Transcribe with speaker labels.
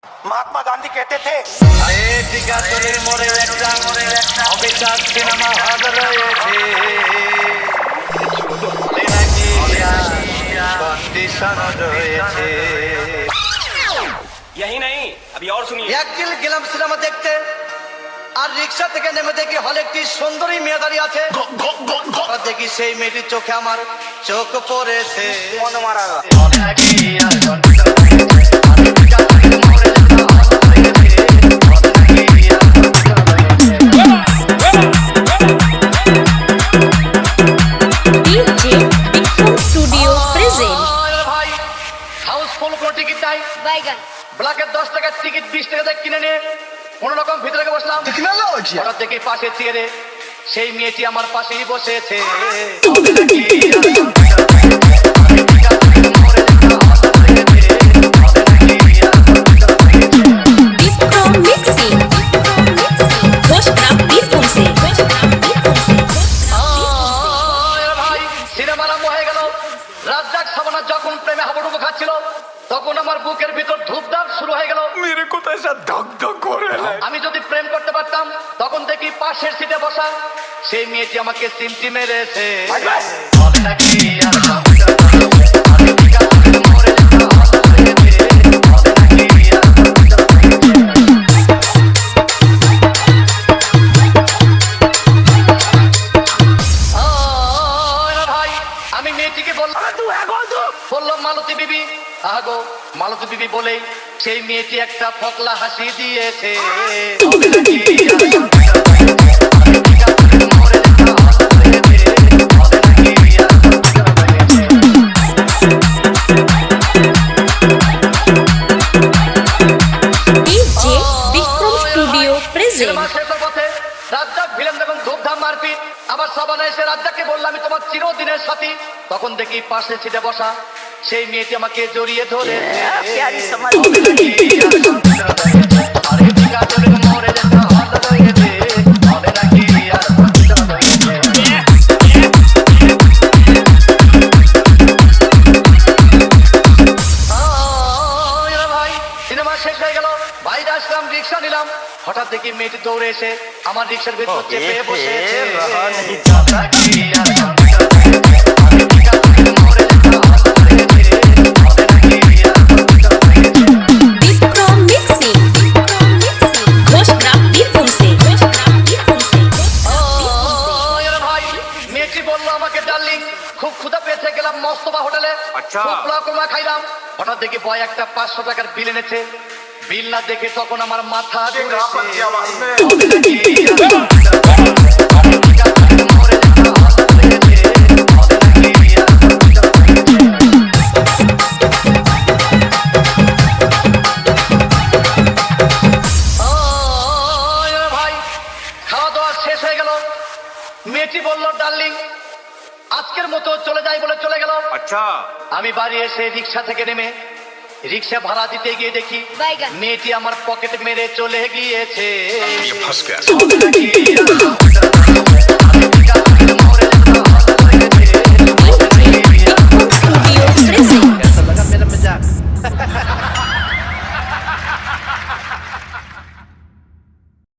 Speaker 1: महात्मा गांधी कहते थे
Speaker 2: cinema hall রয়েছে, কন্ডিশন রয়েছে।
Speaker 3: यही नहीं, अभी और सुनिए।
Speaker 4: একদিন গেলাম সিনেমা দেখতে, আর রিক্সা থেকে নেমে দেখি হলে একটি সুন্দরী মেয়ে দাঁড়িয়ে আছে। হঠাৎ দেখি সেই মেয়েটির চোখে আমার চোখ পড়েছে। ভাই হাউসফুল কোনো টিকিট নাই, ব্ল্যাকের 10 টাকার টিকিট 20 টাকা দিয়ে কিনে নিয়ে কোনো রকম ভিতরে বসলাম। হঠাৎ দেখি পাশে চেয়ারে সেই মেয়েটি আমার পাশেই বসেছে। সিনেমা আরম্ভ হয়ে গেল। রাজ্জাক সাবানা যখন প্রেমে হাবুডুবু খাচ্ছিল, তখন আমার বুকের ভিতর ধূপধাপ শুরু হয়ে গেল।
Speaker 1: मेरे को तो ऐसा धक धक हो रहा है।
Speaker 4: আমি যদি প্রেম করতে পারতাম, তখন দেখি পাশের সিটে বসা সেই মেয়েটি আমাকে সিমটি মেরেছে। আমি মেয়েটিকে বললাম মালতী বিবি, আগো মালতী বিবি বলেই সেই মেয়েটি একটা ফকলা হাসি দিয়েছে। রাজ্জাক ভিলেন যখন ধূপধাম মারপিট, আবার সাবানা এসে রাজ্জাককে বললাম আমি তোমার চিরদিনের সাথী। তখন দেখি পাশে সিটে বসা সেই মেয়েটি আমাকে জড়িয়ে ধরে সিনেমা শেষ হয়ে গেল। বাইরে আসলাম, রিক্সা নিলাম। হঠাৎ দেখি মেয়েটি দৌড়ে এসে আমার রিক্সার ভিতর চেপে বসেছে। মেয়েটি বললো আমাকে ডার্লিং, খুব ক্ষুধা পেয়েছে, গেলাম মস্তবা হোটেলে, পোলাও খাইলাম। হঠাৎ দেখি বয় একটা 500 টাকার বিল এনেছে। বিল না দেখে তখন আমার মাথা মেয়েটি বলল ডার্লিং আজকের মতো চলে যাই বলে চলে গেল।
Speaker 1: अच्छा
Speaker 4: আমি বাড়ি এসে রিক্সা থেকে নেমে রিক্সা ভাড়া দিতে গিয়ে দেখি মেয়েটি আমার পকেট মেরে চলে গিয়েছে।